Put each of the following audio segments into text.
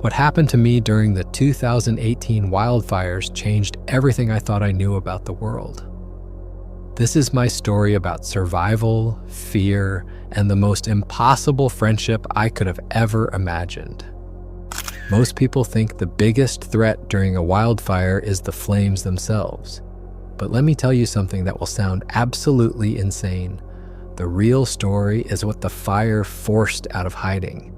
What happened to me during the 2018 wildfires changed everything I thought I knew about the world. This is my story about survival, fear, and the most impossible friendship I could have ever imagined. Most people think the biggest threat during a wildfire is the flames themselves. But let me tell you something that will sound absolutely insane. The real story is what the fire forced out of hiding.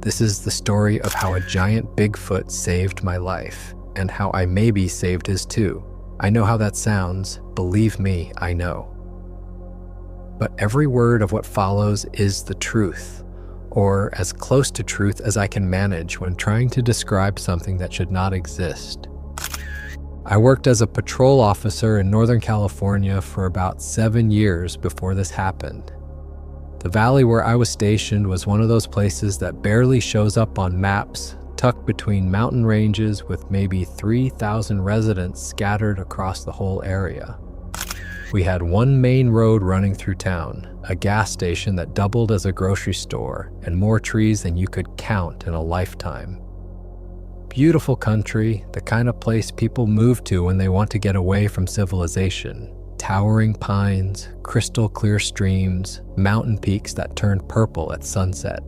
This is the story of how a giant Bigfoot saved my life, and how I maybe saved his too. I know how that sounds. Believe me, I know. But every word of what follows is the truth, or as close to truth as I can manage when trying to describe something that should not exist. I worked as a patrol officer in Northern California for about 7 years before this happened. The valley where I was stationed was one of those places that barely shows up on maps, tucked between mountain ranges with maybe 3,000 residents scattered across the whole area. We had one main road running through town, a gas station that doubled as a grocery store, and more trees than you could count in a lifetime. Beautiful country, the kind of place people move to when they want to get away from civilization. Towering pines, crystal clear streams, mountain peaks that turned purple at sunset.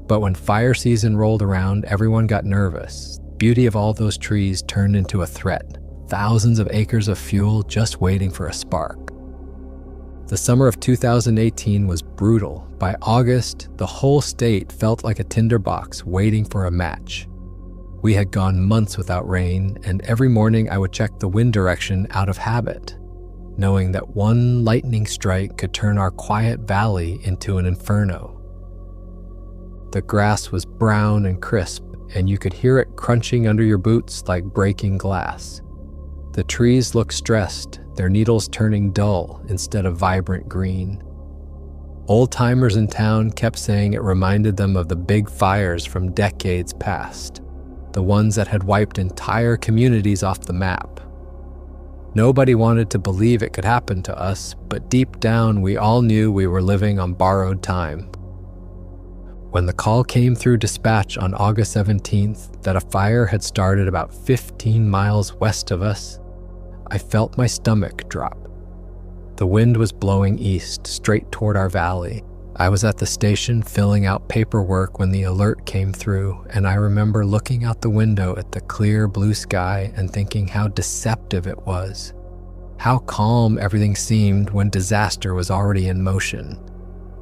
But when fire season rolled around, everyone got nervous. The beauty of all those trees turned into a threat. Thousands of acres of fuel just waiting for a spark. The summer of 2018 was brutal. By August, the whole state felt like a tinderbox waiting for a match. We had gone months without rain, and every morning I would check the wind direction out of habit, knowing that one lightning strike could turn our quiet valley into an inferno. The grass was brown and crisp, and you could hear it crunching under your boots like breaking glass. The trees looked stressed, their needles turning dull instead of vibrant green. Old-timers in town kept saying it reminded them of the big fires from decades past, the ones that had wiped entire communities off the map. Nobody wanted to believe it could happen to us, but deep down we all knew we were living on borrowed time. When the call came through dispatch on August 17th that a fire had started about 15 miles west of us, I felt my stomach drop. The wind was blowing east, straight toward our valley. I was at the station filling out paperwork when the alert came through, and I remember looking out the window at the clear blue sky and thinking how deceptive it was. How calm everything seemed when disaster was already in motion.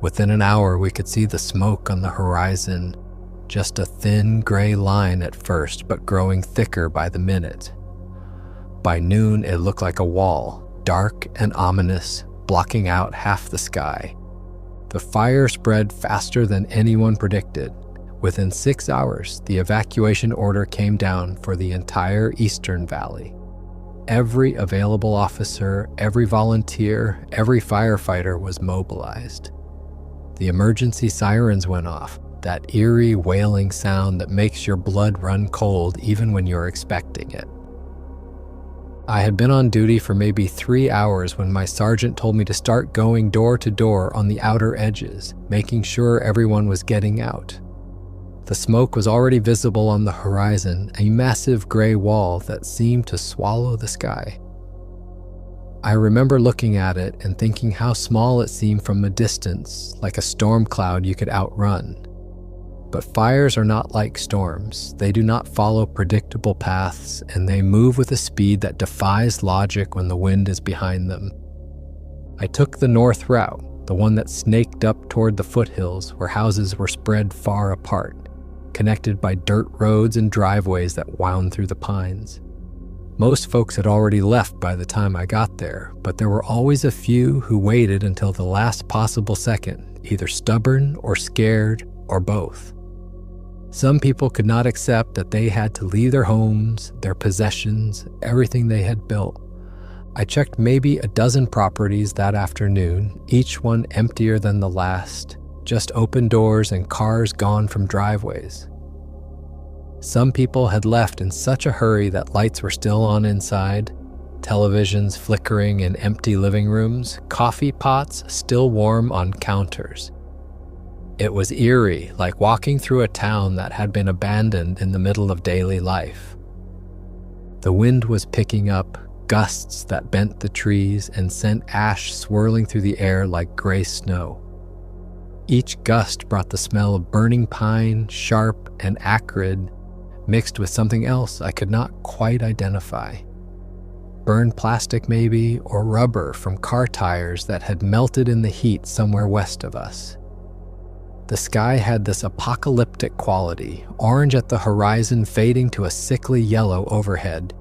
Within an hour, we could see the smoke on the horizon, just a thin gray line at first, but growing thicker by the minute. By noon, it looked like a wall, dark and ominous, blocking out half the sky. The fire spread faster than anyone predicted. Within 6 hours, the evacuation order came down for the entire Eastern Valley. Every available officer, every volunteer, every firefighter was mobilized. The emergency sirens went off, that eerie wailing sound that makes your blood run cold even when you're expecting it. I had been on duty for maybe 3 hours when my sergeant told me to start going door to door on the outer edges, making sure everyone was getting out. The smoke was already visible on the horizon, a massive gray wall that seemed to swallow the sky. I remember looking at it and thinking how small it seemed from a distance, like a storm cloud you could outrun. But fires are not like storms. They do not follow predictable paths, and they move with a speed that defies logic when the wind is behind them. I took the north route, the one that snaked up toward the foothills where houses were spread far apart, connected by dirt roads and driveways that wound through the pines. Most folks had already left by the time I got there, but there were always a few who waited until the last possible second, either stubborn or scared or both. Some people could not accept that they had to leave their homes, their possessions, everything they had built. I checked maybe a dozen properties that afternoon, each one emptier than the last, just open doors and cars gone from driveways. Some people had left in such a hurry that lights were still on inside, televisions flickering in empty living rooms, coffee pots still warm on counters. It was eerie, like walking through a town that had been abandoned in the middle of daily life. The wind was picking up, gusts that bent the trees and sent ash swirling through the air like gray snow. Each gust brought the smell of burning pine, sharp and acrid, mixed with something else I could not quite identify. Burned plastic maybe, or rubber from car tires that had melted in the heat somewhere west of us. The sky had this apocalyptic quality, orange at the horizon fading to a sickly yellow overhead.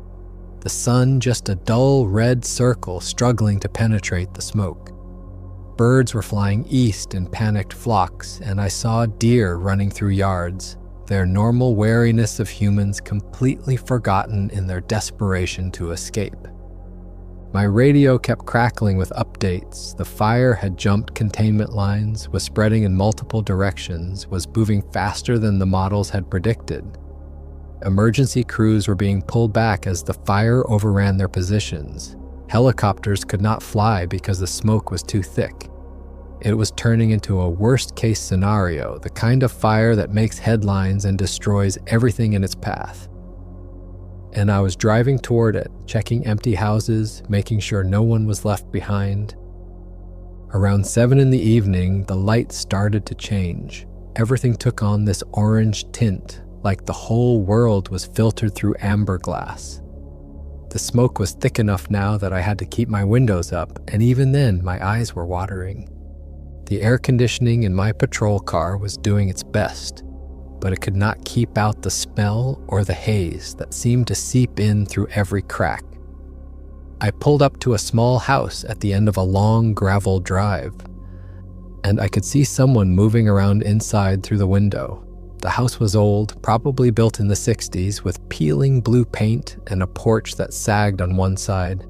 The sun just a dull red circle struggling to penetrate the smoke. Birds were flying east in panicked flocks, and I saw deer running through yards, their normal wariness of humans completely forgotten in their desperation to escape. My radio kept crackling with updates. The fire had jumped containment lines, was spreading in multiple directions, was moving faster than the models had predicted. Emergency crews were being pulled back as the fire overran their positions. Helicopters could not fly because the smoke was too thick. It was turning into a worst-case scenario, the kind of fire that makes headlines and destroys everything in its path. And I was driving toward it, checking empty houses, making sure no one was left behind. Around 7 in the evening, the light started to change. Everything took on this orange tint, like the whole world was filtered through amber glass. The smoke was thick enough now that I had to keep my windows up, and even then my eyes were watering. The air conditioning in my patrol car was doing its best, but it could not keep out the smell or the haze that seemed to seep in through every crack. I pulled up to a small house at the end of a long gravel drive, and I could see someone moving around inside through the window. The house was old, probably built in the 60s, with peeling blue paint and a porch that sagged on one side.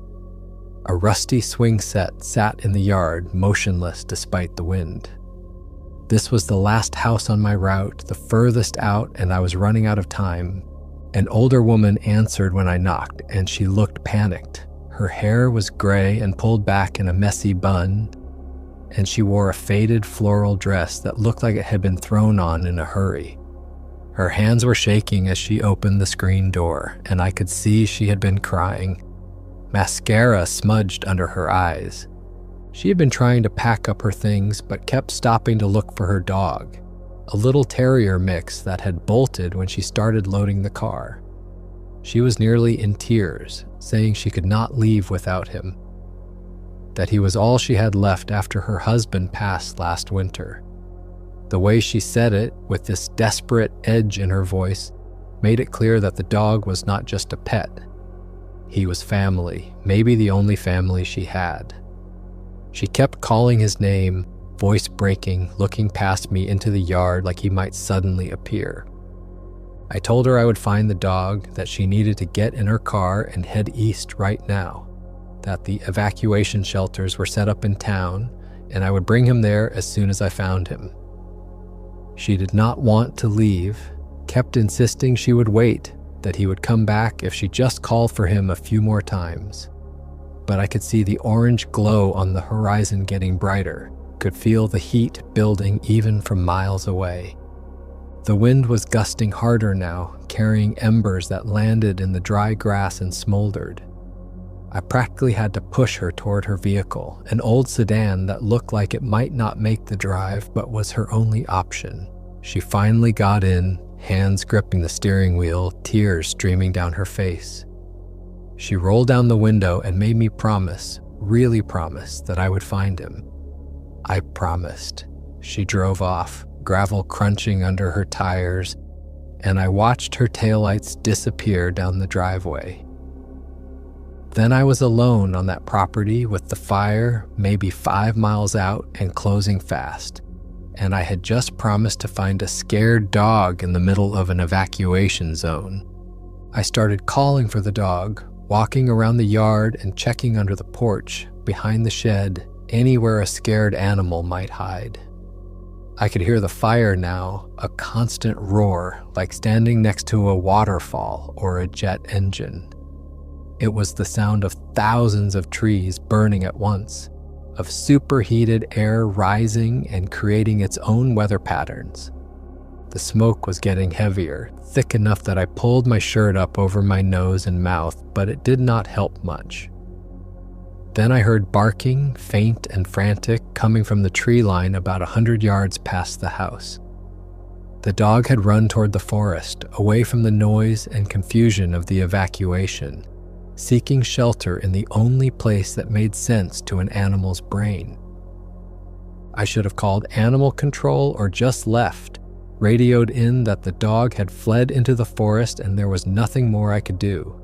A rusty swing set sat in the yard, motionless despite the wind. This was the last house on my route, the furthest out, and I was running out of time. An older woman answered when I knocked, and she looked panicked. Her hair was gray and pulled back in a messy bun, and she wore a faded floral dress that looked like it had been thrown on in a hurry. Her hands were shaking as she opened the screen door, and I could see she had been crying. Mascara smudged under her eyes. She had been trying to pack up her things, but kept stopping to look for her dog, a little terrier mix that had bolted when she started loading the car. She was nearly in tears, saying she could not leave without him, that he was all she had left after her husband passed last winter. The way she said it, with this desperate edge in her voice, made it clear that the dog was not just a pet. He was family, maybe the only family she had. She kept calling his name, voice breaking, looking past me into the yard like he might suddenly appear. I told her I would find the dog, that she needed to get in her car and head east right now, that the evacuation shelters were set up in town, and I would bring him there as soon as I found him. She did not want to leave, kept insisting she would wait, that he would come back if she just called for him a few more times. But I could see the orange glow on the horizon getting brighter, could feel the heat building even from miles away. The wind was gusting harder now, carrying embers that landed in the dry grass and smoldered. I practically had to push her toward her vehicle, an old sedan that looked like it might not make the drive but was her only option. She finally got in, hands gripping the steering wheel, tears streaming down her face. She rolled down the window and made me promise, really promise, that I would find him. I promised. She drove off, gravel crunching under her tires, and I watched her taillights disappear down the driveway. Then I was alone on that property with the fire maybe 5 miles out and closing fast, and I had just promised to find a scared dog in the middle of an evacuation zone. I started calling for the dog, walking around the yard and checking under the porch, behind the shed, anywhere a scared animal might hide. I could hear the fire now, a constant roar, like standing next to a waterfall or a jet engine. It was the sound of thousands of trees burning at once, of superheated air rising and creating its own weather patterns. The smoke was getting heavier, thick enough that I pulled my shirt up over my nose and mouth, but it did not help much. Then I heard barking, faint and frantic, coming from the tree line about 100 yards past the house. The dog had run toward the forest, away from the noise and confusion of the evacuation, seeking shelter in the only place that made sense to an animal's brain. I should have called animal control or just left, radioed in that the dog had fled into the forest and there was nothing more I could do.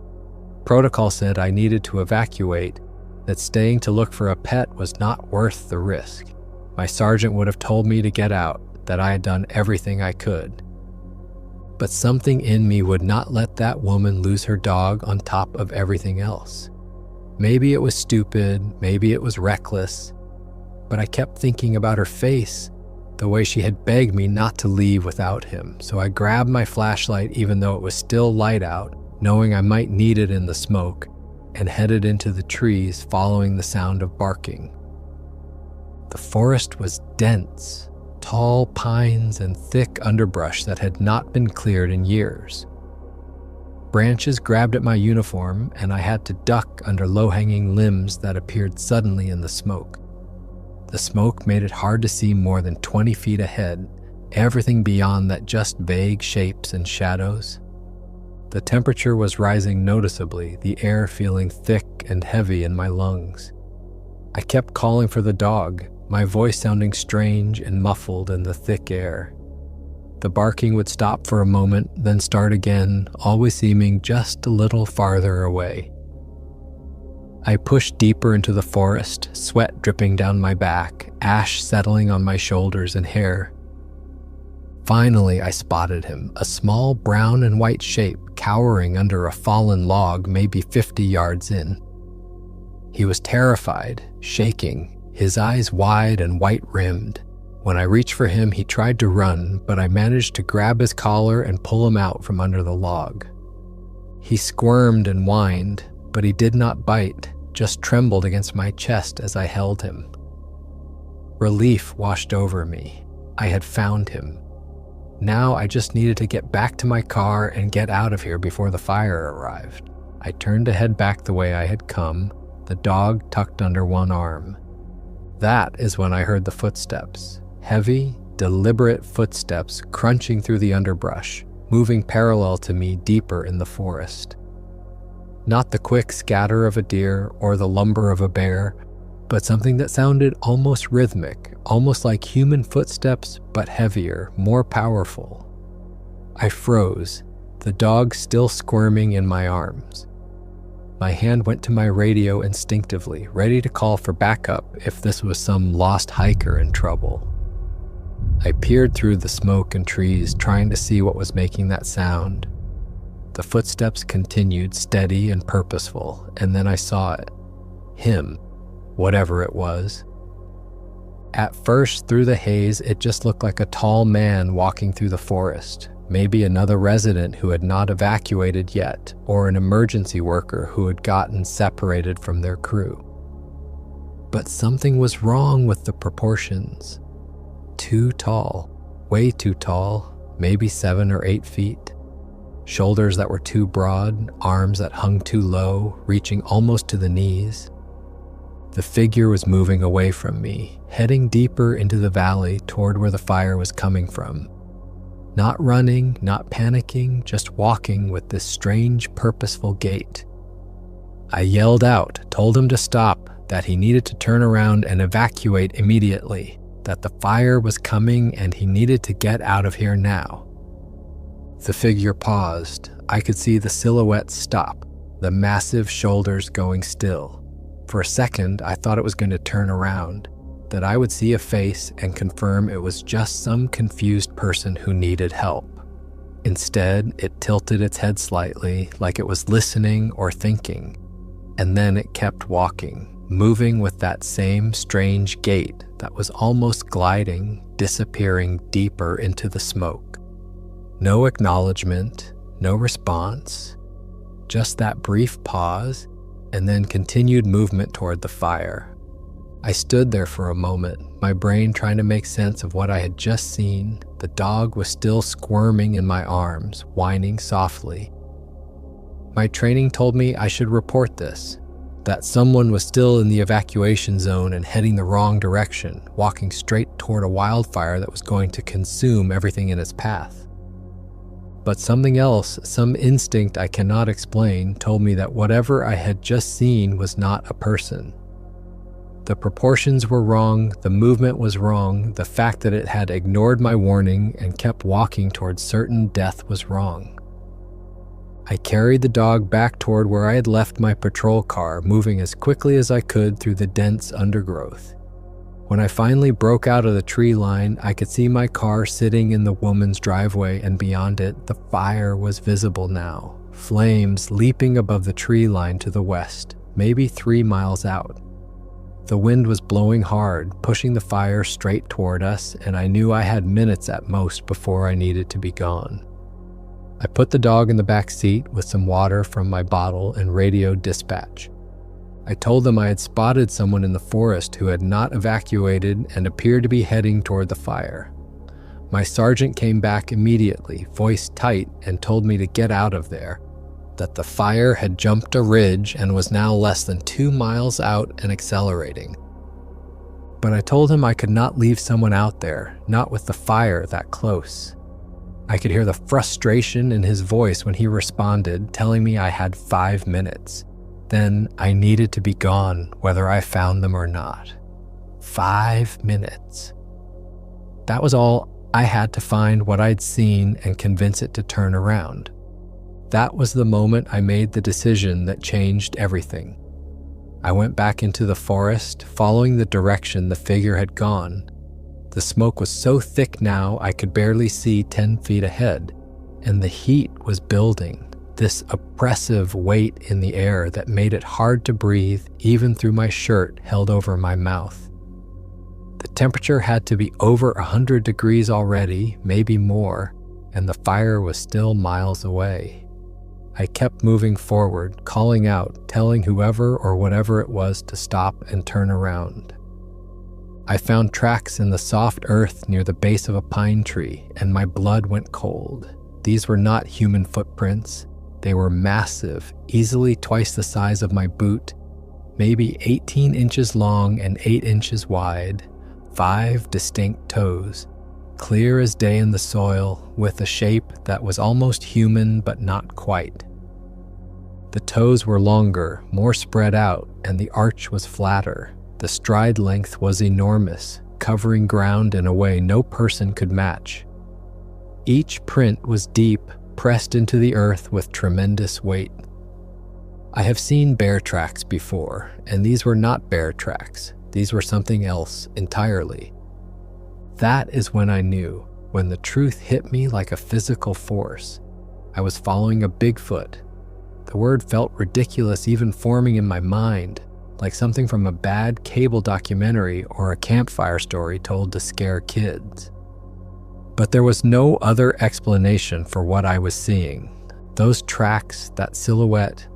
Protocol said I needed to evacuate, that staying to look for a pet was not worth the risk. My sergeant would have told me to get out, that I had done everything I could. But something in me would not let that woman lose her dog on top of everything else. Maybe it was stupid, maybe it was reckless, but I kept thinking about her face, the way she had begged me not to leave without him. So I grabbed my flashlight even though it was still light out, knowing I might need it in the smoke, and headed into the trees following the sound of barking. The forest was dense, tall pines and thick underbrush that had not been cleared in years. Branches grabbed at my uniform, and I had to duck under low-hanging limbs that appeared suddenly in the smoke. The smoke made it hard to see more than 20 feet ahead, everything beyond that just vague shapes and shadows. The temperature was rising noticeably, the air feeling thick and heavy in my lungs. I kept calling for the dog, my voice sounding strange and muffled in the thick air. The barking would stop for a moment, then start again, always seeming just a little farther away. I pushed deeper into the forest, sweat dripping down my back, ash settling on my shoulders and hair. Finally, I spotted him, a small brown and white shape cowering under a fallen log maybe 50 yards in. He was terrified, shaking, his eyes wide and white-rimmed. When I reached for him, he tried to run, but I managed to grab his collar and pull him out from under the log. He squirmed and whined, but he did not bite, just trembled against my chest as I held him. Relief washed over me. I had found him. Now I just needed to get back to my car and get out of here before the fire arrived. I turned to head back the way I had come, the dog tucked under one arm. That is when I heard the footsteps. Heavy, deliberate footsteps crunching through the underbrush, moving parallel to me deeper in the forest. Not the quick scatter of a deer or the lumber of a bear, but something that sounded almost rhythmic, almost like human footsteps, but heavier, more powerful. I froze, the dog still squirming in my arms. My hand went to my radio instinctively, ready to call for backup if this was some lost hiker in trouble. I peered through the smoke and trees, trying to see what was making that sound. The footsteps continued, steady and purposeful, and then I saw it. Him, whatever it was. At first, through the haze, it just looked like a tall man walking through the forest, maybe another resident who had not evacuated yet, or an emergency worker who had gotten separated from their crew. But something was wrong with the proportions. Too tall, way too tall, maybe 7 or 8 feet. Shoulders that were too broad, arms that hung too low, reaching almost to the knees. The figure was moving away from me, heading deeper into the valley toward where the fire was coming from. Not running, not panicking, just walking with this strange, purposeful gait. I yelled out, told him to stop, that he needed to turn around and evacuate immediately, that the fire was coming and he needed to get out of here now. The figure paused. I could see the silhouette stop, the massive shoulders going still. For a second, I thought it was going to turn around, that I would see a face and confirm it was just some confused person who needed help. Instead, it tilted its head slightly, like it was listening or thinking, and then it kept walking, moving with that same strange gait that was almost gliding, disappearing deeper into the smoke. No acknowledgement, no response, just that brief pause, and then continued movement toward the fire. I stood there for a moment, my brain trying to make sense of what I had just seen. The dog was still squirming in my arms, whining softly. My training told me I should report this, that someone was still in the evacuation zone and heading the wrong direction, walking straight toward a wildfire that was going to consume everything in its path. But something else, some instinct I cannot explain, told me that whatever I had just seen was not a person. The proportions were wrong, the movement was wrong, the fact that it had ignored my warning and kept walking towards certain death was wrong. I carried the dog back toward where I had left my patrol car, moving as quickly as I could through the dense undergrowth. When I finally broke out of the tree line, I could see my car sitting in the woman's driveway, and beyond it, the fire was visible now, flames leaping above the tree line to the west, maybe 3 miles out. The wind was blowing hard, pushing the fire straight toward us, and I knew I had minutes at most before I needed to be gone. I put the dog in the back seat with some water from my bottle and radioed dispatch. I told them I had spotted someone in the forest who had not evacuated and appeared to be heading toward the fire. My sergeant came back immediately, voice tight, and told me to get out of there, that the fire had jumped a ridge and was now less than 2 miles out and accelerating. But I told him I could not leave someone out there, not with the fire that close. I could hear the frustration in his voice when he responded, telling me I had 5 minutes. Then I needed to be gone, whether I found them or not. 5 minutes. That was all I had to find what I'd seen and convince it to turn around. That was the moment I made the decision that changed everything. I went back into the forest, following the direction the figure had gone. The smoke was so thick now I could barely see 10 feet ahead, and the heat was building, this oppressive weight in the air that made it hard to breathe even through my shirt held over my mouth. The temperature had to be over 100 degrees already, maybe more, and the fire was still miles away. I kept moving forward, calling out, telling whoever or whatever it was to stop and turn around. I found tracks in the soft earth near the base of a pine tree, and my blood went cold. These were not human footprints. They were massive, easily twice the size of my boot, maybe 18 inches long and 8 inches wide, 5 distinct toes, clear as day in the soil, with a shape that was almost human but not quite. The toes were longer, more spread out, and the arch was flatter. The stride length was enormous, covering ground in a way no person could match. Each print was deep, pressed into the earth with tremendous weight. I have seen bear tracks before, and these were not bear tracks. These were something else entirely. That is when I knew, when the truth hit me like a physical force. I was following a Bigfoot. The word felt ridiculous even forming in my mind, like something from a bad cable documentary or a campfire story told to scare kids. But there was no other explanation for what I was seeing. Those tracks, that silhouette,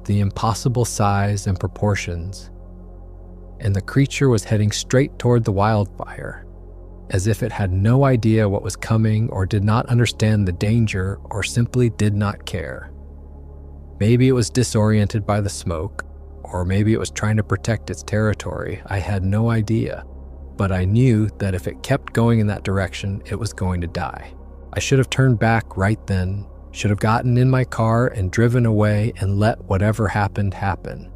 the impossible size and proportions. And the creature was heading straight toward the wildfire, as if it had no idea what was coming or did not understand the danger or simply did not care. Maybe it was disoriented by the smoke, or maybe it was trying to protect its territory. I had no idea. But I knew that if it kept going in that direction, it was going to die. I should have turned back right then, should have gotten in my car and driven away and let whatever happened happen.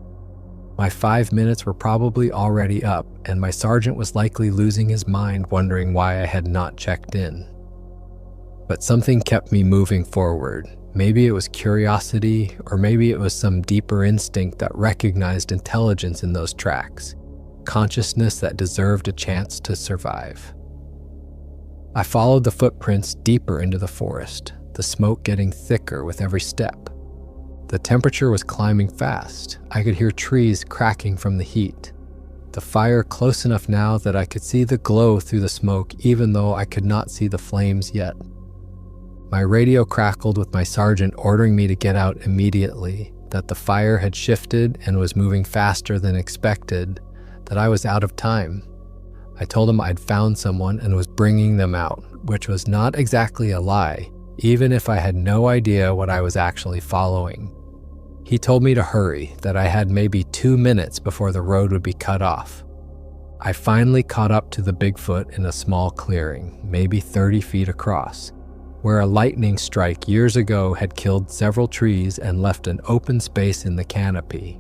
My 5 minutes were probably already up, and my sergeant was likely losing his mind wondering why I had not checked in. But something kept me moving forward. Maybe it was curiosity, or maybe it was some deeper instinct that recognized intelligence in those tracks. Consciousness that deserved a chance to survive. I followed the footprints deeper into the forest, the smoke getting thicker with every step. The temperature was climbing fast. I could hear trees cracking from the heat. The fire close enough now that I could see the glow through the smoke even though I could not see the flames yet. My radio crackled with my sergeant ordering me to get out immediately, that the fire had shifted and was moving faster than expected, that I was out of time. I told him I'd found someone and was bringing them out, which was not exactly a lie, even if I had no idea what I was actually following. He told me to hurry, that I had maybe 2 minutes before the road would be cut off. I finally caught up to the Bigfoot in a small clearing, maybe 30 feet across, where a lightning strike years ago had killed several trees and left an open space in the canopy.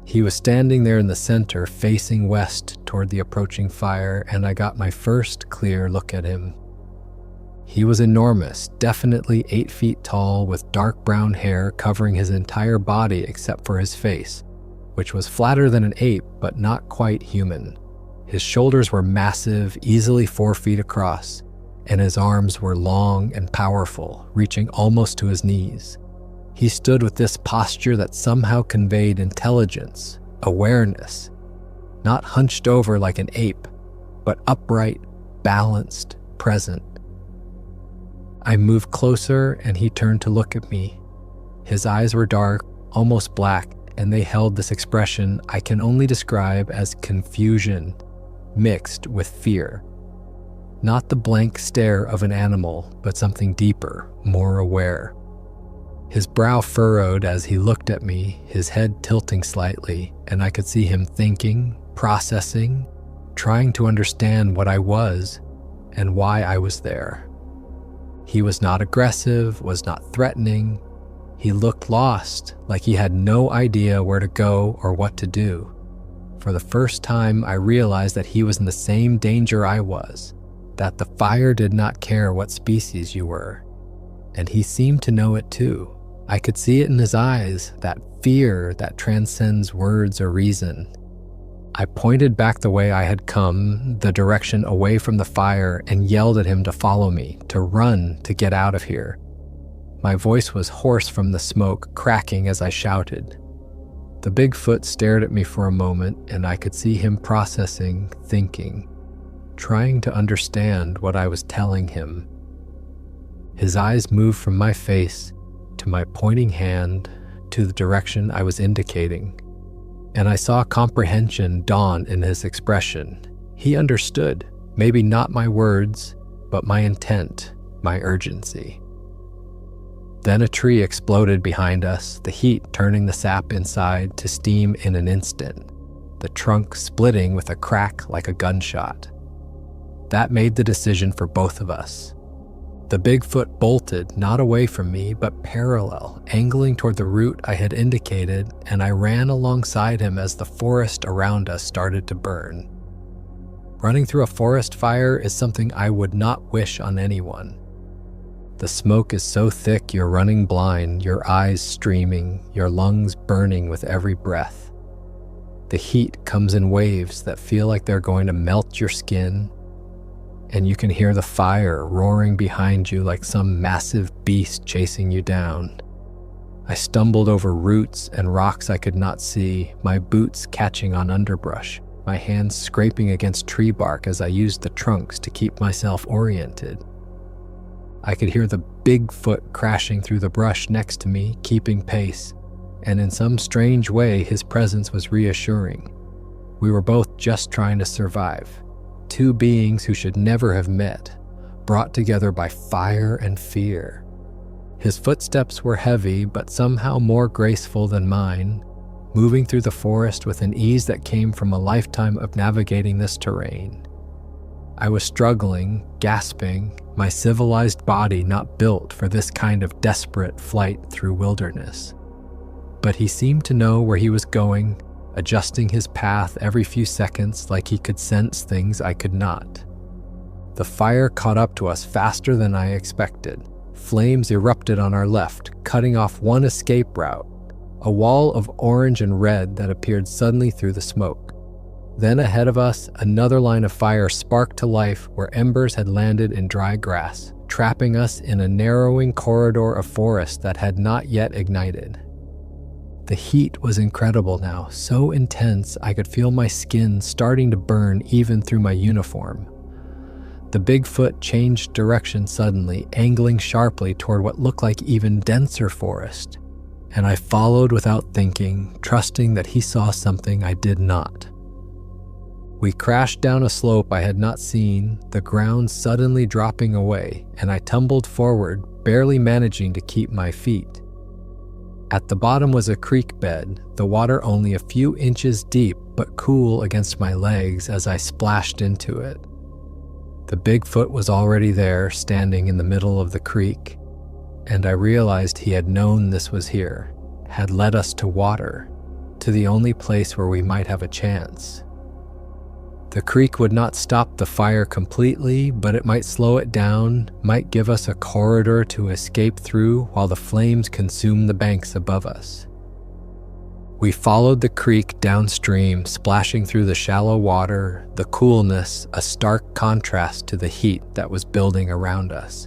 He was standing there in the center, facing west toward the approaching fire, and I got my first clear look at him. He was enormous, definitely 8 feet tall, with dark brown hair covering his entire body except for his face, which was flatter than an ape but not quite human. His shoulders were massive, easily 4 feet across, and his arms were long and powerful, reaching almost to his knees. He stood with this posture that somehow conveyed intelligence, awareness, not hunched over like an ape, but upright, balanced, present. I moved closer and he turned to look at me. His eyes were dark, almost black, and they held this expression I can only describe as confusion mixed with fear. Not the blank stare of an animal, but something deeper, more aware. His brow furrowed as he looked at me, his head tilting slightly, and I could see him thinking, processing, trying to understand what I was and why I was there. He was not aggressive, was not threatening. He looked lost, like he had no idea where to go or what to do. For the first time, I realized that he was in the same danger I was, that the fire did not care what species you were. And he seemed to know it too. I could see it in his eyes, that fear that transcends words or reason. I pointed back the way I had come, the direction away from the fire, and yelled at him to follow me, to run, to get out of here. My voice was hoarse from the smoke, cracking as I shouted. The Bigfoot stared at me for a moment, and I could see him processing, thinking, trying to understand what I was telling him. His eyes moved from my face to my pointing hand to the direction I was indicating, and I saw comprehension dawn in his expression. He understood, maybe not my words, but my intent, my urgency. Then a tree exploded behind us, the heat turning the sap inside to steam in an instant, the trunk splitting with a crack like a gunshot. That made the decision for both of us. The Bigfoot bolted, not away from me, but parallel, angling toward the route I had indicated, and I ran alongside him as the forest around us started to burn. Running through a forest fire is something I would not wish on anyone. The smoke is so thick you're running blind, your eyes streaming, your lungs burning with every breath. The heat comes in waves that feel like they're going to melt your skin, and you can hear the fire roaring behind you like some massive beast chasing you down. I stumbled over roots and rocks I could not see, my boots catching on underbrush, my hands scraping against tree bark as I used the trunks to keep myself oriented. I could hear the Bigfoot crashing through the brush next to me, keeping pace, and in some strange way his presence was reassuring. We were both just trying to survive. Two beings who should never have met, brought together by fire and fear. His footsteps were heavy, but somehow more graceful than mine, moving through the forest with an ease that came from a lifetime of navigating this terrain. I was struggling, gasping, my civilized body not built for this kind of desperate flight through wilderness. But he seemed to know where he was going, adjusting his path every few seconds like he could sense things I could not. The fire caught up to us faster than I expected. Flames erupted on our left, cutting off one escape route, a wall of orange and red that appeared suddenly through the smoke. Then ahead of us, another line of fire sparked to life where embers had landed in dry grass, trapping us in a narrowing corridor of forest that had not yet ignited. The heat was incredible now, so intense I could feel my skin starting to burn even through my uniform. The Bigfoot changed direction suddenly, angling sharply toward what looked like even denser forest, and I followed without thinking, trusting that he saw something I did not. We crashed down a slope I had not seen, the ground suddenly dropping away, and I tumbled forward, barely managing to keep my feet. At the bottom was a creek bed, the water only a few inches deep but cool against my legs as I splashed into it. The Bigfoot was already there, standing in the middle of the creek, and I realized he had known this was here, had led us to water, to the only place where we might have a chance. The creek would not stop the fire completely, but it might slow it down, might give us a corridor to escape through while the flames consume the banks above us. We followed the creek downstream, splashing through the shallow water, the coolness a stark contrast to the heat that was building around us.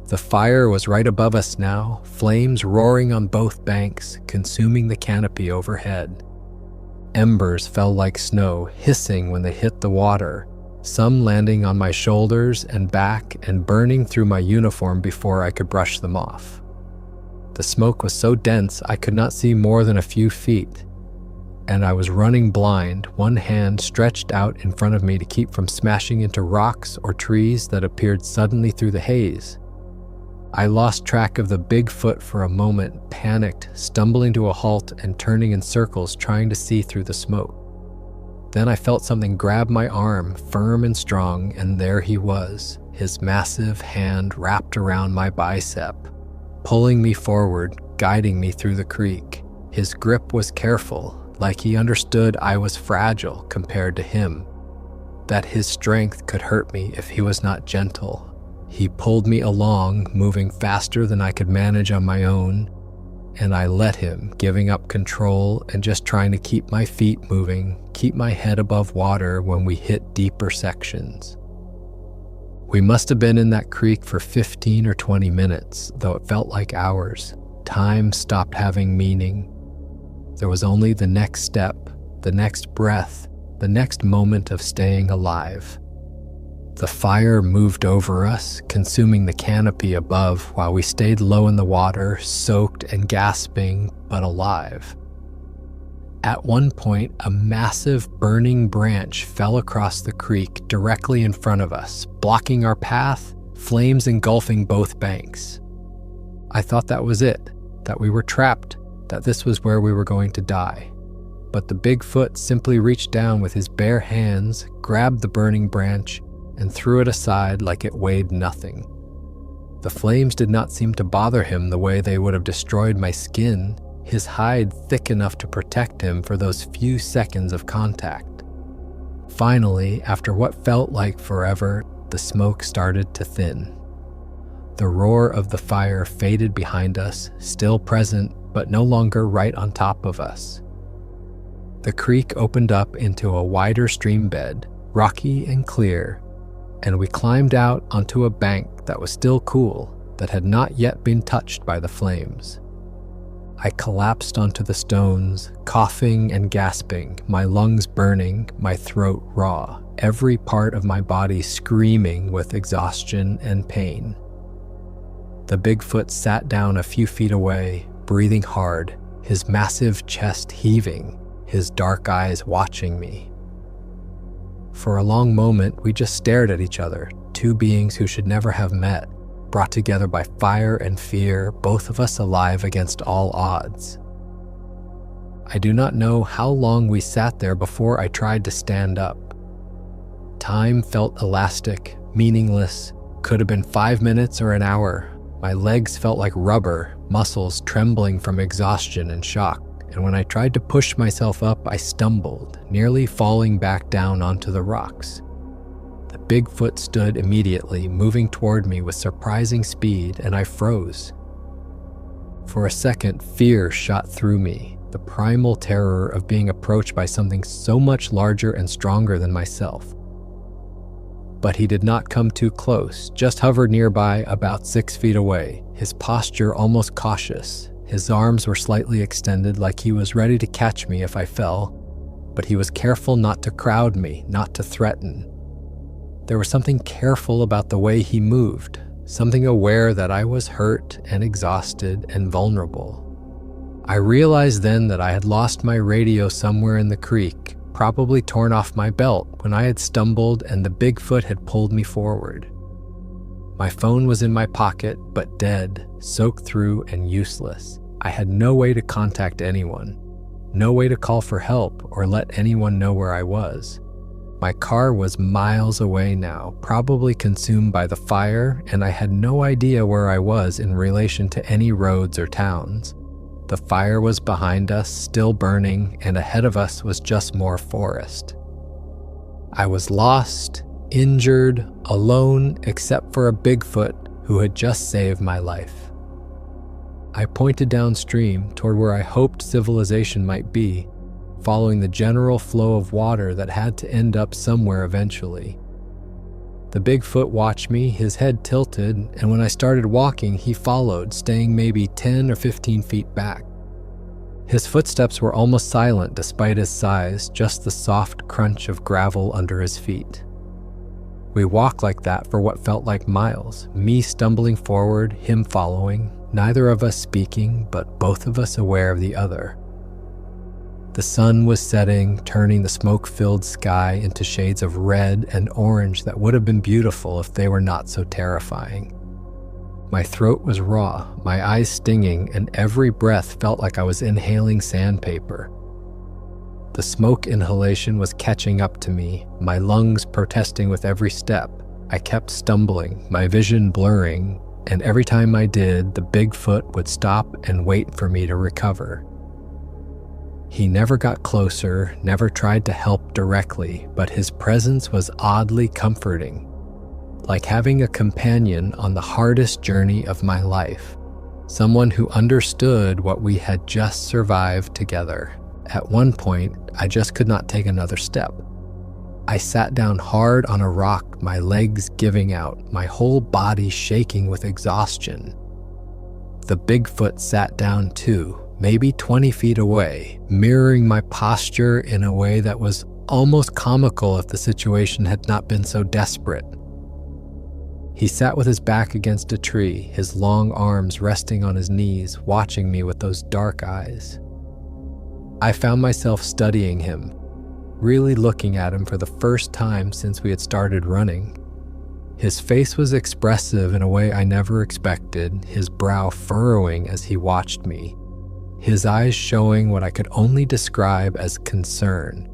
The fire was right above us now, flames roaring on both banks, consuming the canopy overhead. Embers fell like snow, hissing when they hit the water, some landing on my shoulders and back and burning through my uniform before I could brush them off. The smoke was so dense I could not see more than a few feet, and I was running blind, one hand stretched out in front of me to keep from smashing into rocks or trees that appeared suddenly through the haze. I lost track of the Bigfoot for a moment, panicked, stumbling to a halt and turning in circles trying to see through the smoke. Then I felt something grab my arm, firm and strong, and there he was, his massive hand wrapped around my bicep, pulling me forward, guiding me through the creek. His grip was careful, like he understood I was fragile compared to him, that his strength could hurt me if he was not gentle. He pulled me along, moving faster than I could manage on my own, and I let him, giving up control and just trying to keep my feet moving, keep my head above water when we hit deeper sections. We must have been in that creek for 15 or 20 minutes, though it felt like hours. Time stopped having meaning. There was only the next step, the next breath, the next moment of staying alive. The fire moved over us, consuming the canopy above while we stayed low in the water, soaked and gasping, but alive. At one point, a massive burning branch fell across the creek directly in front of us, blocking our path, flames engulfing both banks. I thought that was it, that we were trapped, that this was where we were going to die. But the Bigfoot simply reached down with his bare hands, grabbed the burning branch, and threw it aside like it weighed nothing. The flames did not seem to bother him the way they would have destroyed my skin, his hide thick enough to protect him for those few seconds of contact. Finally, after what felt like forever, the smoke started to thin. The roar of the fire faded behind us, still present, but no longer right on top of us. The creek opened up into a wider stream bed, rocky and clear, and we climbed out onto a bank that was still cool, that had not yet been touched by the flames. I collapsed onto the stones, coughing and gasping, my lungs burning, my throat raw, every part of my body screaming with exhaustion and pain. The Bigfoot sat down a few feet away, breathing hard, his massive chest heaving, his dark eyes watching me. For a long moment, we just stared at each other, two beings who should never have met, brought together by fire and fear, both of us alive against all odds. I do not know how long we sat there before I tried to stand up. Time felt elastic, meaningless, could have been 5 minutes or an hour. My legs felt like rubber, muscles trembling from exhaustion and shock. And when I tried to push myself up, I stumbled, nearly falling back down onto the rocks. The Bigfoot stood immediately, moving toward me with surprising speed, and I froze. For a second, fear shot through me, the primal terror of being approached by something so much larger and stronger than myself. But he did not come too close, just hovered nearby, about 6 feet away, his posture almost cautious. His arms were slightly extended like he was ready to catch me if I fell, but he was careful not to crowd me, not to threaten. There was something careful about the way he moved, something aware that I was hurt and exhausted and vulnerable. I realized then that I had lost my radio somewhere in the creek, probably torn off my belt when I had stumbled and the Bigfoot had pulled me forward. My phone was in my pocket, but dead, soaked through, and useless. I had no way to contact anyone, no way to call for help or let anyone know where I was. My car was miles away now, probably consumed by the fire, and I had no idea where I was in relation to any roads or towns. The fire was behind us, still burning, and ahead of us was just more forest. I was lost, injured, alone, except for a Bigfoot who had just saved my life. I pointed downstream toward where I hoped civilization might be, following the general flow of water that had to end up somewhere eventually. The Bigfoot watched me, his head tilted, and when I started walking, he followed, staying maybe 10 or 15 feet back. His footsteps were almost silent despite his size, just the soft crunch of gravel under his feet. We walked like that for what felt like miles, me stumbling forward, him following, neither of us speaking, but both of us aware of the other. The sun was setting, turning the smoke-filled sky into shades of red and orange that would have been beautiful if they were not so terrifying. My throat was raw, my eyes stinging, and every breath felt like I was inhaling sandpaper. The smoke inhalation was catching up to me, my lungs protesting with every step. I kept stumbling, my vision blurring, and every time I did, the Bigfoot would stop and wait for me to recover. He never got closer, never tried to help directly, but his presence was oddly comforting, like having a companion on the hardest journey of my life, someone who understood what we had just survived together. At one point, I just could not take another step. I sat down hard on a rock, my legs giving out, my whole body shaking with exhaustion. The Bigfoot sat down too, maybe 20 feet away, mirroring my posture in a way that was almost comical if the situation had not been so desperate. He sat with his back against a tree, his long arms resting on his knees, watching me with those dark eyes. I found myself studying him, really looking at him for the first time since we had started running. His face was expressive in a way I never expected, his brow furrowing as he watched me, his eyes showing what I could only describe as concern.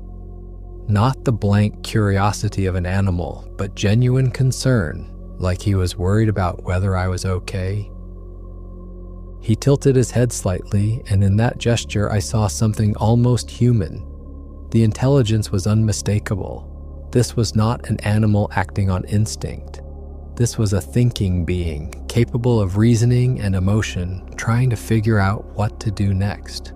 Not the blank curiosity of an animal, but genuine concern, like he was worried about whether I was okay. He tilted his head slightly, and in that gesture I saw something almost human. The intelligence was unmistakable. This was not an animal acting on instinct. This was a thinking being, capable of reasoning and emotion, trying to figure out what to do next.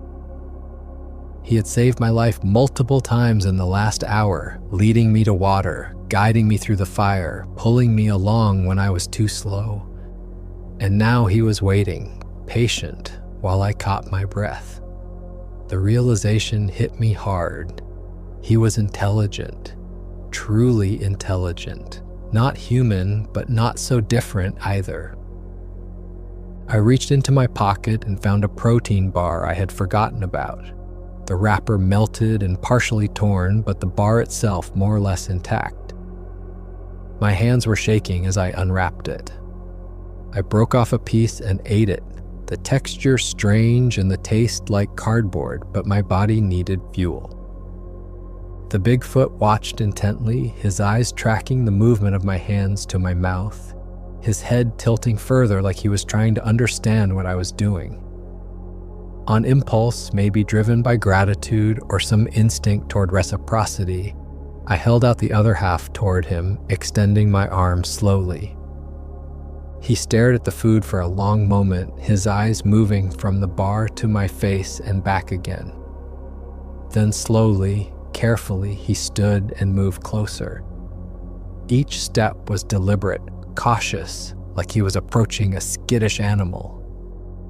He had saved my life multiple times in the last hour, leading me to water, guiding me through the fire, pulling me along when I was too slow. And now he was waiting, patient, while I caught my breath. The realization hit me hard. He was intelligent, truly intelligent. Not human, but not so different either. I reached into my pocket and found a protein bar I had forgotten about. The wrapper melted and partially torn, but the bar itself more or less intact. My hands were shaking as I unwrapped it. I broke off a piece and ate it, the texture strange and the taste like cardboard, but my body needed fuel. The Bigfoot watched intently, his eyes tracking the movement of my hands to my mouth, his head tilting further like he was trying to understand what I was doing. On impulse, maybe driven by gratitude or some instinct toward reciprocity, I held out the other half toward him, extending my arm slowly. He stared at the food for a long moment, his eyes moving from the bar to my face and back again. Then slowly, carefully, he stood and moved closer. Each step was deliberate, cautious, like he was approaching a skittish animal.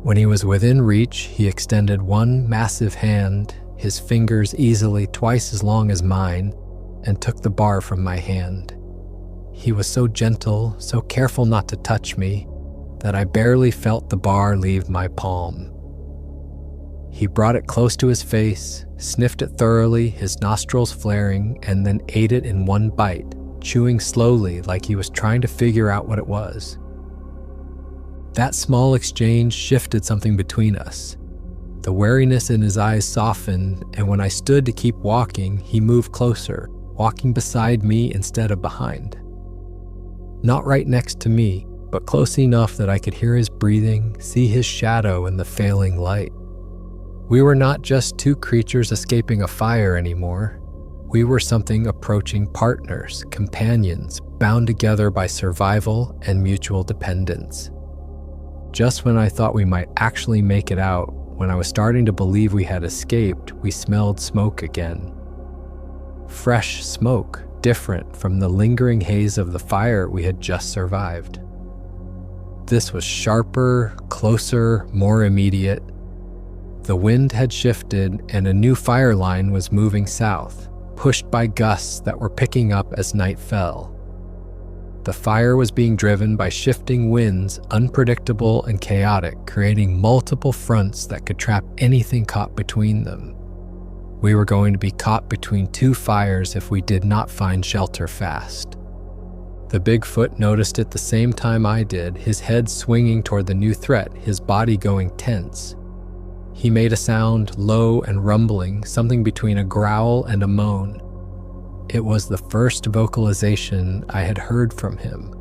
When he was within reach, he extended one massive hand, his fingers easily twice as long as mine, and took the bar from my hand. He was so gentle, so careful not to touch me, that I barely felt the bar leave my palm. He brought it close to his face, sniffed it thoroughly, his nostrils flaring, and then ate it in one bite, chewing slowly like he was trying to figure out what it was. That small exchange shifted something between us. The wariness in his eyes softened, and when I stood to keep walking, he moved closer, walking beside me instead of behind. Not right next to me, but close enough that I could hear his breathing, see his shadow in the failing light. We were not just two creatures escaping a fire anymore. We were something approaching partners, companions, bound together by survival and mutual dependence. Just when I thought we might actually make it out, when I was starting to believe we had escaped, we smelled smoke again. Fresh smoke, different from the lingering haze of the fire we had just survived. This was sharper, closer, more immediate. The wind had shifted and a new fire line was moving south, pushed by gusts that were picking up as night fell. The fire was being driven by shifting winds, unpredictable and chaotic, creating multiple fronts that could trap anything caught between them. We were going to be caught between two fires if we did not find shelter fast. The Bigfoot noticed it the same time I did, his head swinging toward the new threat, his body going tense. He made a sound, low and rumbling, something between a growl and a moan. It was the first vocalization I had heard from him,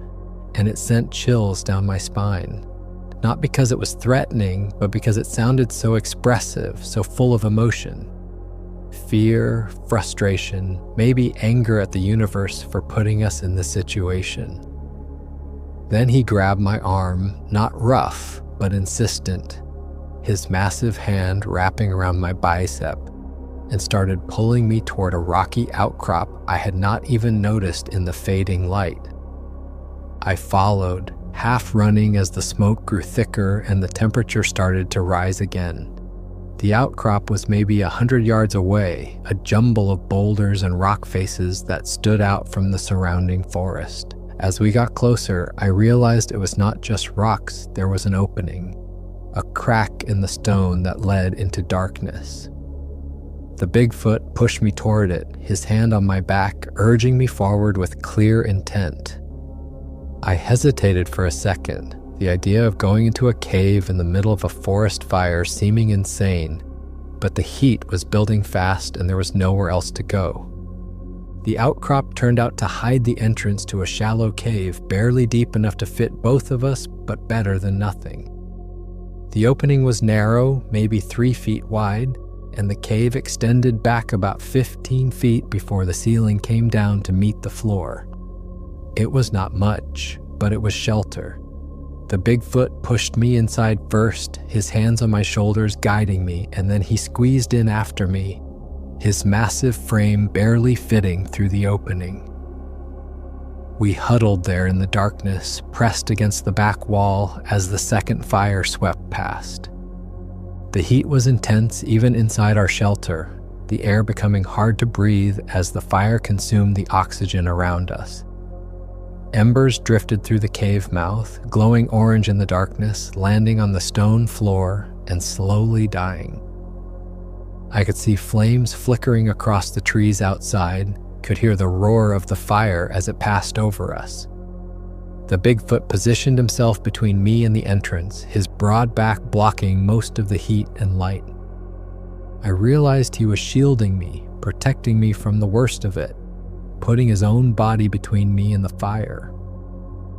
and it sent chills down my spine. Not because it was threatening, but because it sounded so expressive, so full of emotion. Fear, frustration, maybe anger at the universe for putting us in this situation. Then he grabbed my arm, not rough, but insistent, his massive hand wrapping around my bicep, and started pulling me toward a rocky outcrop I had not even noticed in the fading light. I followed, half running as the smoke grew thicker and the temperature started to rise again. The outcrop was maybe 100 yards away, a jumble of boulders and rock faces that stood out from the surrounding forest. As we got closer, I realized it was not just rocks, there was an opening, a crack in the stone that led into darkness. The Bigfoot pushed me toward it, his hand on my back, urging me forward with clear intent. I hesitated for a second, the idea of going into a cave in the middle of a forest fire seeming insane, but the heat was building fast and there was nowhere else to go. The outcrop turned out to hide the entrance to a shallow cave, barely deep enough to fit both of us, but better than nothing. The opening was narrow, maybe 3 feet wide, and the cave extended back about 15 feet before the ceiling came down to meet the floor. It was not much, but it was shelter. The Bigfoot pushed me inside first, his hands on my shoulders guiding me, and then he squeezed in after me, his massive frame barely fitting through the opening. We huddled there in the darkness, pressed against the back wall as the second fire swept past. The heat was intense even inside our shelter, the air becoming hard to breathe as the fire consumed the oxygen around us. Embers drifted through the cave mouth, glowing orange in the darkness, landing on the stone floor and slowly dying. I could see flames flickering across the trees outside, could hear the roar of the fire as it passed over us. The Bigfoot positioned himself between me and the entrance, his broad back blocking most of the heat and light. I realized he was shielding me, protecting me from the worst of it, putting his own body between me and the fire.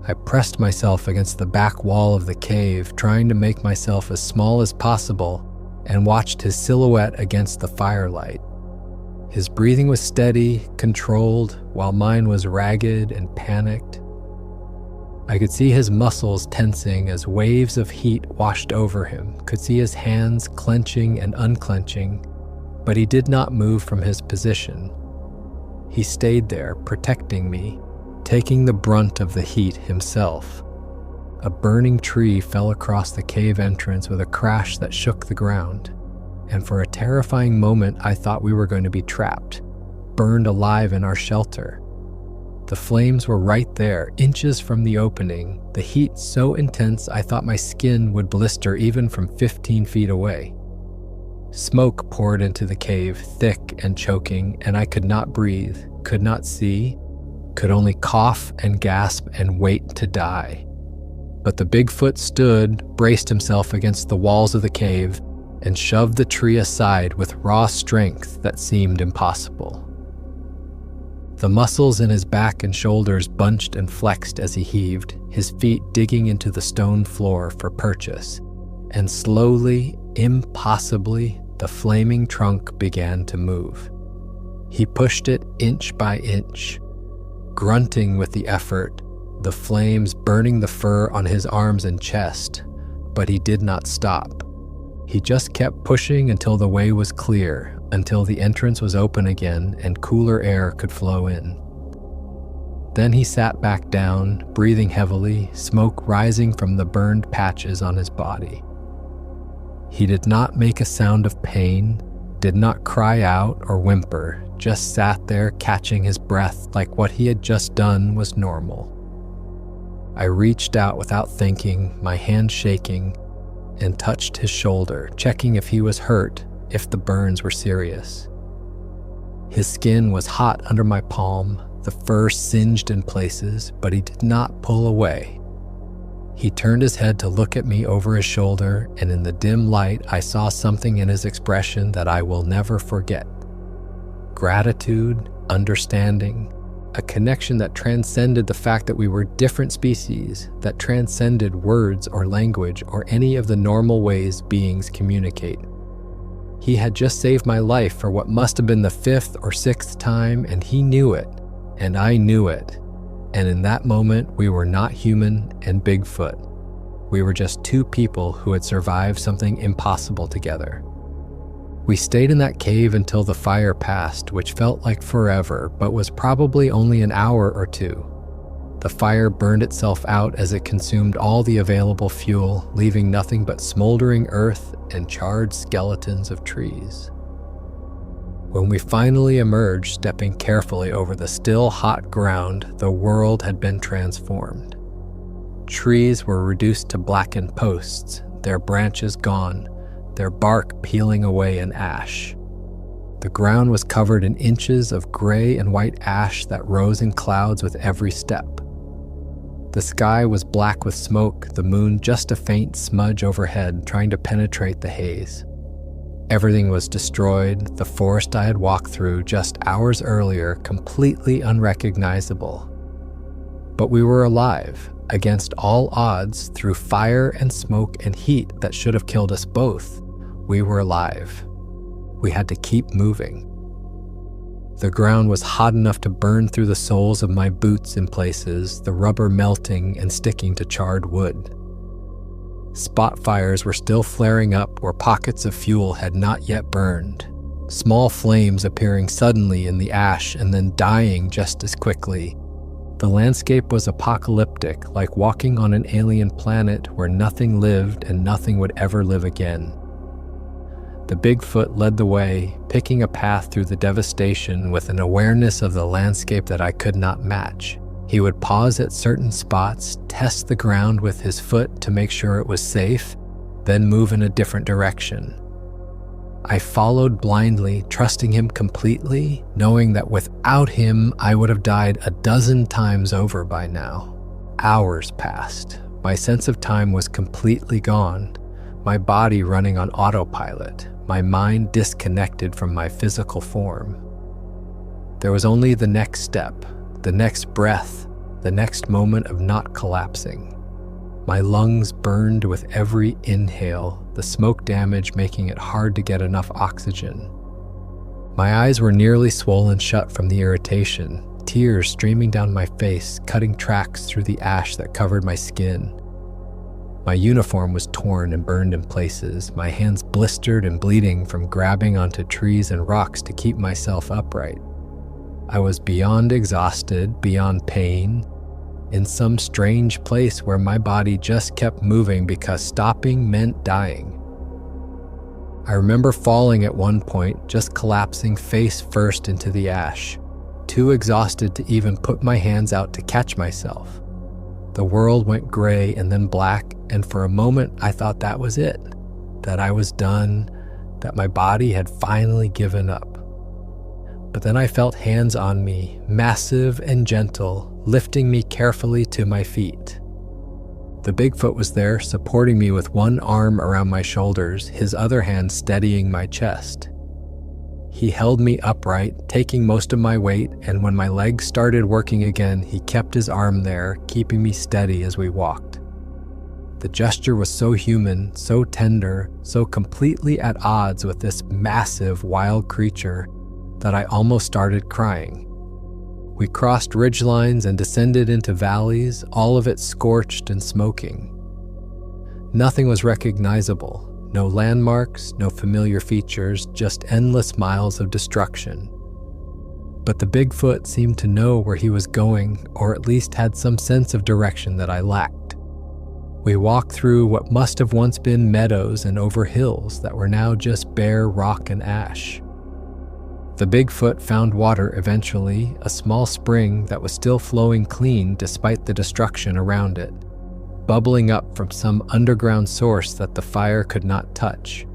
I pressed myself against the back wall of the cave, trying to make myself as small as possible, and watched his silhouette against the firelight. His breathing was steady, controlled, while mine was ragged and panicked. I could see his muscles tensing as waves of heat washed over him, could see his hands clenching and unclenching, but he did not move from his position. He stayed there, protecting me, taking the brunt of the heat himself. A burning tree fell across the cave entrance with a crash that shook the ground, and for a terrifying moment I thought we were going to be trapped, burned alive in our shelter. The flames were right there, inches from the opening, the heat so intense I thought my skin would blister even from 15 feet away. Smoke poured into the cave, thick and choking, and I could not breathe, could not see, could only cough and gasp and wait to die. But the Bigfoot stood, braced himself against the walls of the cave, and shoved the tree aside with raw strength that seemed impossible. The muscles in his back and shoulders bunched and flexed as he heaved, his feet digging into the stone floor for purchase, and slowly, impossibly, the flaming trunk began to move. He pushed it inch by inch, grunting with the effort, the flames burning the fur on his arms and chest, but he did not stop. He just kept pushing until the way was clear, until the entrance was open again and cooler air could flow in. Then he sat back down, breathing heavily, smoke rising from the burned patches on his body. He did not make a sound of pain, did not cry out or whimper, just sat there catching his breath like what he had just done was normal. I reached out without thinking, my hand shaking, and touched his shoulder, checking if he was hurt, if the burns were serious. His skin was hot under my palm, the fur singed in places, but he did not pull away. He turned his head to look at me over his shoulder, and in the dim light I saw something in his expression that I will never forget. Gratitude, understanding, a connection that transcended the fact that we were different species, that transcended words or language or any of the normal ways beings communicate. He had just saved my life for what must have been the 5th or 6th time, and he knew it, and I knew it. And in that moment, we were not human and Bigfoot. We were just two people who had survived something impossible together. We stayed in that cave until the fire passed, which felt like forever, but was probably only an hour or two. The fire burned itself out as it consumed all the available fuel, leaving nothing but smoldering earth and charred skeletons of trees. When we finally emerged, stepping carefully over the still hot ground, the world had been transformed. Trees were reduced to blackened posts, their branches gone, their bark peeling away in ash. The ground was covered in inches of gray and white ash that rose in clouds with every step. The sky was black with smoke, the moon just a faint smudge overhead trying to penetrate the haze. Everything was destroyed, the forest I had walked through just hours earlier completely unrecognizable. But we were alive, against all odds, through fire and smoke and heat that should have killed us both. We were alive. We had to keep moving. The ground was hot enough to burn through the soles of my boots in places, the rubber melting and sticking to charred wood. Spot fires were still flaring up where pockets of fuel had not yet burned, small flames appearing suddenly in the ash and then dying just as quickly. The landscape was apocalyptic, like walking on an alien planet where nothing lived and nothing would ever live again. The Bigfoot led the way, picking a path through the devastation with an awareness of the landscape that I could not match. He would pause at certain spots, test the ground with his foot to make sure it was safe, then move in a different direction. I followed blindly, trusting him completely, knowing that without him, I would have died a dozen times over by now. Hours passed. My sense of time was completely gone, my body running on autopilot, my mind disconnected from my physical form. There was only the next step, the next breath, the next moment of not collapsing. My lungs burned with every inhale, the smoke damage making it hard to get enough oxygen. My eyes were nearly swollen shut from the irritation, tears streaming down my face, cutting tracks through the ash that covered my skin. My uniform was torn and burned in places, my hands blistered and bleeding from grabbing onto trees and rocks to keep myself upright. I was beyond exhausted, beyond pain, in some strange place where my body just kept moving because stopping meant dying. I remember falling at one point, just collapsing face first into the ash, too exhausted to even put my hands out to catch myself. The world went gray and then black, and for a moment I thought that was it, that I was done, that my body had finally given up. But then I felt hands on me, massive and gentle, lifting me carefully to my feet. The Bigfoot was there, supporting me with one arm around my shoulders, his other hand steadying my chest. He held me upright, taking most of my weight, and when my legs started working again, he kept his arm there, keeping me steady as we walked. The gesture was so human, so tender, so completely at odds with this massive, wild creature that I almost started crying. We crossed ridgelines and descended into valleys, all of it scorched and smoking. Nothing was recognizable. No landmarks, no familiar features, just endless miles of destruction. But the Bigfoot seemed to know where he was going, or at least had some sense of direction that I lacked. We walked through what must have once been meadows and over hills that were now just bare rock and ash. The Bigfoot found water eventually, a small spring that was still flowing clean despite the destruction around it, bubbling up from some underground source that the fire could not touch.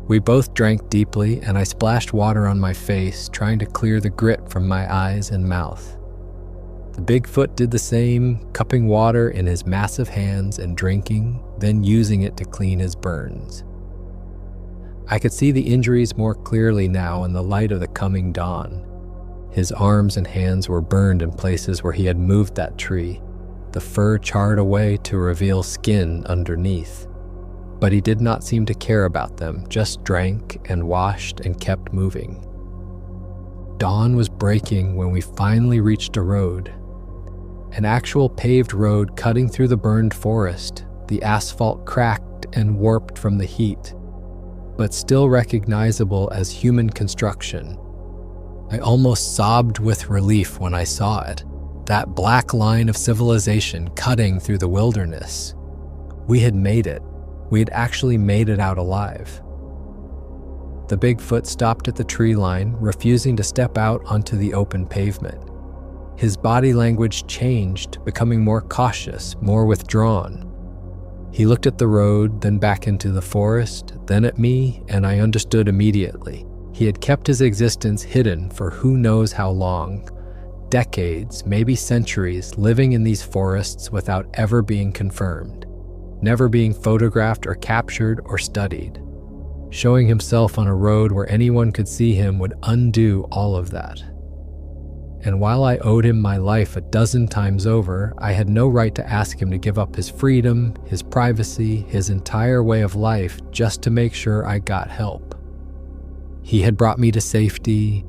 We both drank deeply, and I splashed water on my face, trying to clear the grit from my eyes and mouth. The Bigfoot did the same, cupping water in his massive hands and drinking, then using it to clean his burns. I could see the injuries more clearly now in the light of the coming dawn. His arms and hands were burned in places where he had moved that tree, the fur charred away to reveal skin underneath. But he did not seem to care about them, just drank and washed and kept moving. Dawn was breaking when we finally reached a road. An actual paved road cutting through the burned forest, the asphalt cracked and warped from the heat, but still recognizable as human construction. I almost sobbed with relief when I saw it, that black line of civilization cutting through the wilderness. We had made it. We had actually made it out alive. The Bigfoot stopped at the tree line, refusing to step out onto the open pavement. His body language changed, becoming more cautious, more withdrawn. He looked at the road, then back into the forest, then at me, and I understood immediately. He had kept his existence hidden for who knows how long. Decades, maybe centuries, living in these forests without ever being confirmed, never being photographed or captured or studied. Showing himself on a road where anyone could see him would undo all of that. And while I owed him my life a dozen times over, I had no right to ask him to give up his freedom, his privacy, his entire way of life just to make sure I got help. He had brought me to safety.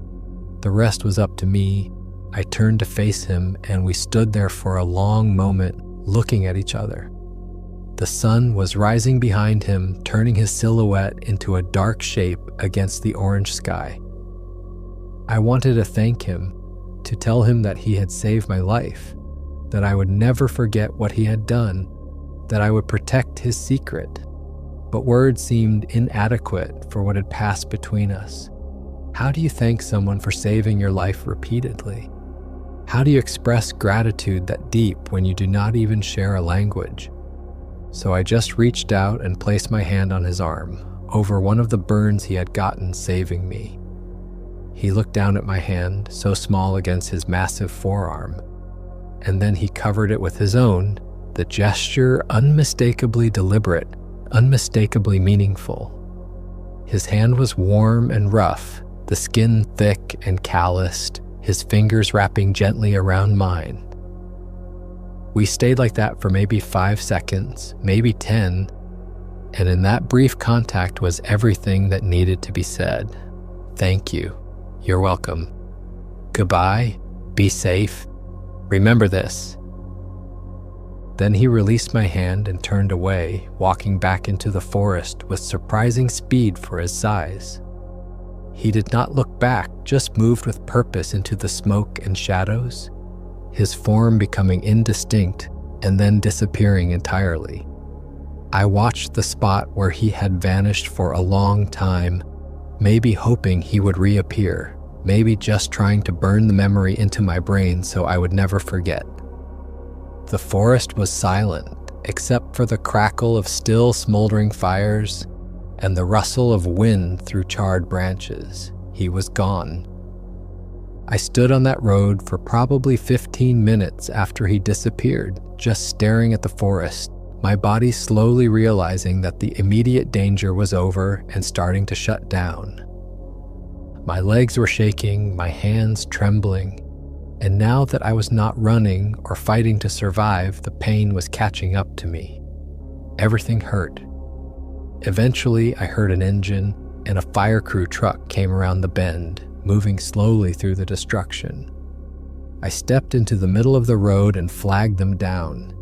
The rest was up to me. I turned to face him, and we stood there for a long moment, looking at each other. The sun was rising behind him, turning his silhouette into a dark shape against the orange sky. I wanted to thank him, to tell him that he had saved my life, that I would never forget what he had done, that I would protect his secret. But words seemed inadequate for what had passed between us. How do you thank someone for saving your life repeatedly? How do you express gratitude that deep when you do not even share a language? So I just reached out and placed my hand on his arm, over one of the burns he had gotten saving me. He looked down at my hand, so small against his massive forearm, and then he covered it with his own, the gesture unmistakably deliberate, unmistakably meaningful. His hand was warm and rough, the skin thick and calloused, his fingers wrapping gently around mine. We stayed like that for maybe 5 seconds, maybe 10, and in that brief contact was everything that needed to be said. Thank you. You're welcome. Goodbye. Be safe. Remember this. Then he released my hand and turned away, walking back into the forest with surprising speed for his size. He did not look back, just moved with purpose into the smoke and shadows, his form becoming indistinct and then disappearing entirely. I watched the spot where he had vanished for a long time, maybe hoping he would reappear, maybe just trying to burn the memory into my brain so I would never forget. The forest was silent, except for the crackle of still smoldering fires and the rustle of wind through charred branches. He was gone. I stood on that road for probably 15 minutes after he disappeared, just staring at the forest, my body slowly realizing that the immediate danger was over and starting to shut down. My legs were shaking, my hands trembling, and now that I was not running or fighting to survive, the pain was catching up to me. Everything hurt. Eventually, I heard an engine, and a fire crew truck came around the bend, moving slowly through the destruction. I stepped into the middle of the road and flagged them down.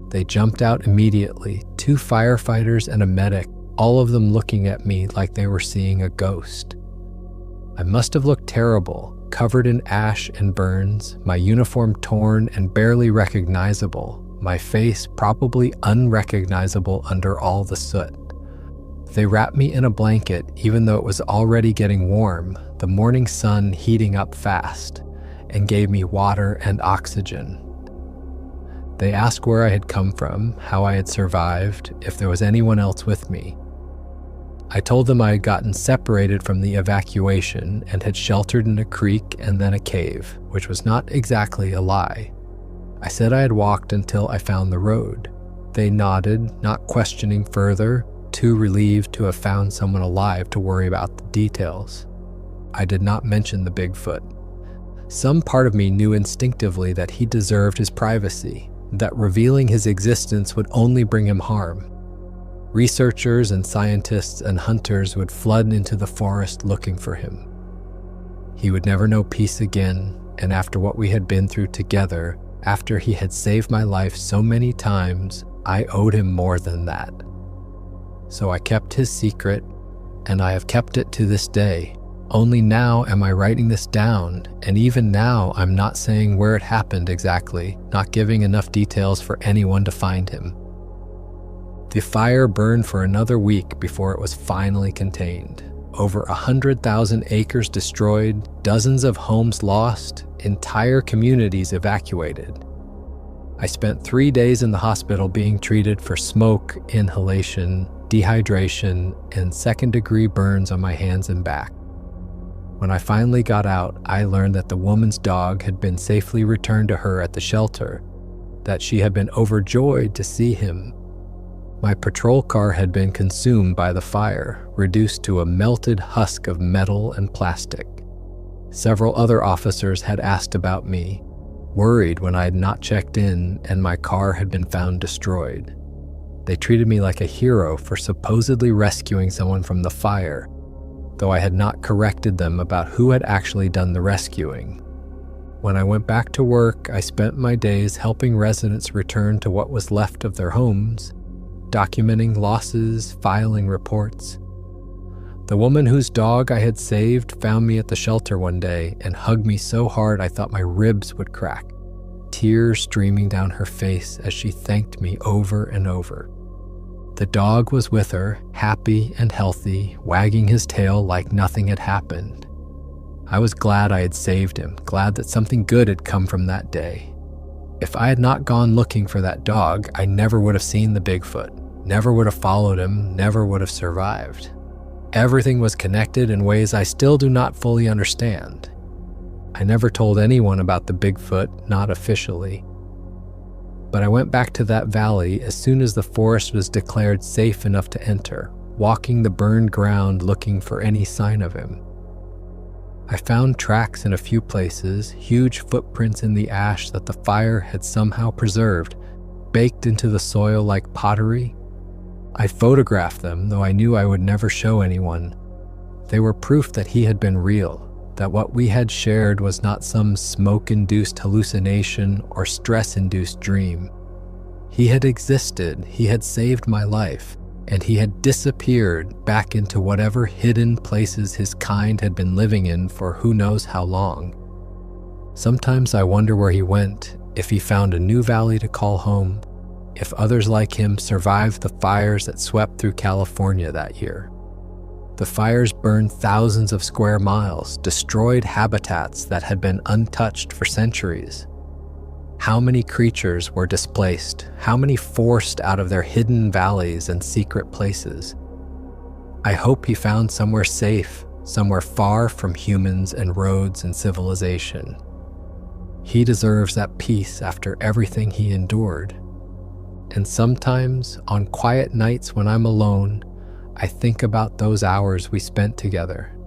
They jumped out immediately, 2 firefighters and a medic, all of them looking at me like they were seeing a ghost. I must have looked terrible, covered in ash and burns, my uniform torn and barely recognizable, my face probably unrecognizable under all the soot. They wrapped me in a blanket even though it was already getting warm, the morning sun heating up fast, and gave me water and oxygen. They asked where I had come from, how I had survived, if there was anyone else with me. I told them I had gotten separated from the evacuation and had sheltered in a creek and then a cave, which was not exactly a lie. I said I had walked until I found the road. They nodded, not questioning further, too relieved to have found someone alive to worry about the details. I did not mention the Bigfoot. Some part of me knew instinctively that he deserved his privacy, that revealing his existence would only bring him harm. Researchers and scientists and hunters would flood into the forest looking for him. He would never know peace again, and after what we had been through together, after he had saved my life so many times, I owed him more than that. So I kept his secret, and I have kept it to this day. Only now am I writing this down, and even now I'm not saying where it happened exactly, not giving enough details for anyone to find him. The fire burned for another week before it was finally contained. Over 100,000 acres destroyed, dozens of homes lost, entire communities evacuated. I spent 3 days in the hospital being treated for smoke inhalation, dehydration, and second-degree burns on my hands and back. When I finally got out, I learned that the woman's dog had been safely returned to her at the shelter, that she had been overjoyed to see him. My patrol car had been consumed by the fire, reduced to a melted husk of metal and plastic. Several other officers had asked about me, worried when I had not checked in and my car had been found destroyed. They treated me like a hero for supposedly rescuing someone from the fire, though I had not corrected them about who had actually done the rescuing. When I went back to work, I spent my days helping residents return to what was left of their homes, documenting losses, filing reports. The woman whose dog I had saved found me at the shelter one day and hugged me so hard I thought my ribs would crack, tears streaming down her face as she thanked me over and over. The dog was with her, happy and healthy, wagging his tail like nothing had happened. I was glad I had saved him, glad that something good had come from that day. If I had not gone looking for that dog, I never would have seen the Bigfoot, never would have followed him, never would have survived. Everything was connected in ways I still do not fully understand. I never told anyone about the Bigfoot, not officially. But I went back to that valley as soon as the forest was declared safe enough to enter, walking the burned ground looking for any sign of him. I found tracks in a few places, huge footprints in the ash that the fire had somehow preserved, baked into the soil like pottery. I photographed them, though I knew I would never show anyone. They were proof that he had been real, that what we had shared was not some smoke-induced hallucination or stress-induced dream. He had existed, he had saved my life, and he had disappeared back into whatever hidden places his kind had been living in for who knows how long. Sometimes I wonder where he went, if he found a new valley to call home, if others like him survived the fires that swept through California that year. The fires burned thousands of square miles, destroyed habitats that had been untouched for centuries. How many creatures were displaced? How many forced out of their hidden valleys and secret places? I hope he found somewhere safe, somewhere far from humans and roads and civilization. He deserves that peace after everything he endured. And sometimes, on quiet nights when I'm alone, I think about those hours we spent together.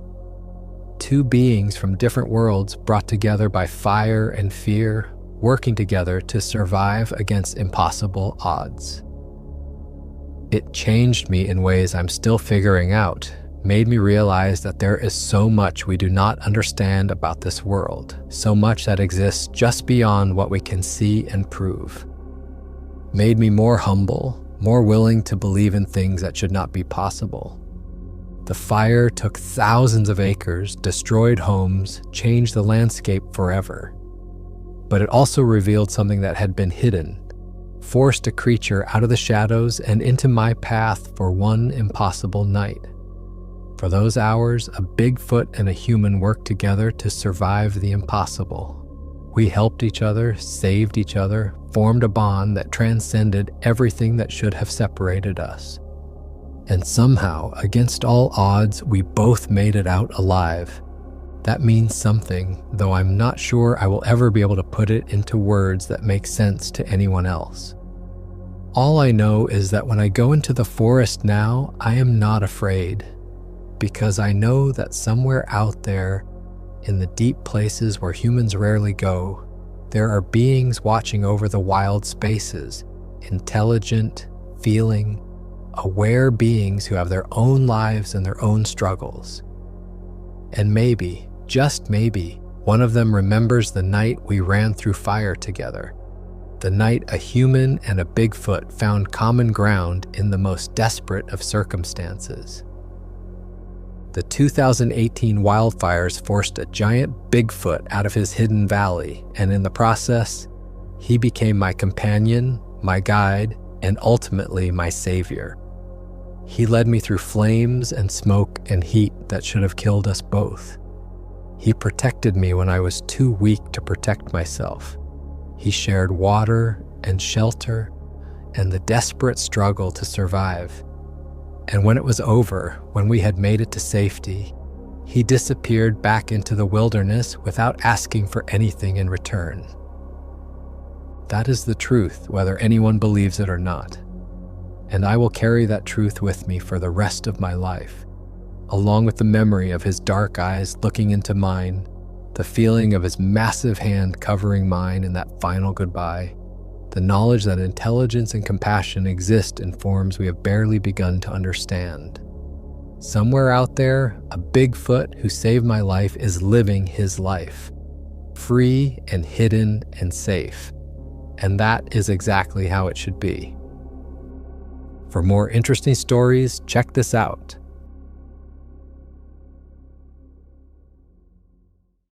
Two beings from different worlds brought together by fire and fear, working together to survive against impossible odds. It changed me in ways I'm still figuring out, made me realize that there is so much we do not understand about this world, so much that exists just beyond what we can see and prove. Made me more humble, more willing to believe in things that should not be possible. The fire took thousands of acres, destroyed homes, changed the landscape forever. But it also revealed something that had been hidden, forced a creature out of the shadows and into my path for one impossible night. For those hours, a Bigfoot and a human worked together to survive the impossible. We helped each other, saved each other, formed a bond that transcended everything that should have separated us. And somehow, against all odds, we both made it out alive. That means something, though I'm not sure I will ever be able to put it into words that make sense to anyone else. All I know is that when I go into the forest now, I am not afraid, because I know that somewhere out there, in the deep places where humans rarely go, there are beings watching over the wild spaces, intelligent, feeling, aware beings who have their own lives and their own struggles. And maybe, just maybe, one of them remembers the night we ran through fire together, the night a human and a Bigfoot found common ground in the most desperate of circumstances. The 2018 wildfires forced a giant Bigfoot out of his hidden valley, and in the process, he became my companion, my guide, and ultimately my savior. He led me through flames and smoke and heat that should have killed us both. He protected me when I was too weak to protect myself. He shared water and shelter and the desperate struggle to survive. And when it was over, when we had made it to safety, he disappeared back into the wilderness without asking for anything in return. That is the truth, whether anyone believes it or not. And I will carry that truth with me for the rest of my life, along with the memory of his dark eyes looking into mine, the feeling of his massive hand covering mine in that final goodbye, the knowledge that intelligence and compassion exist in forms we have barely begun to understand. Somewhere out there, a Bigfoot who saved my life is living his life, free and hidden and safe. And that is exactly how it should be. For more interesting stories, check this out.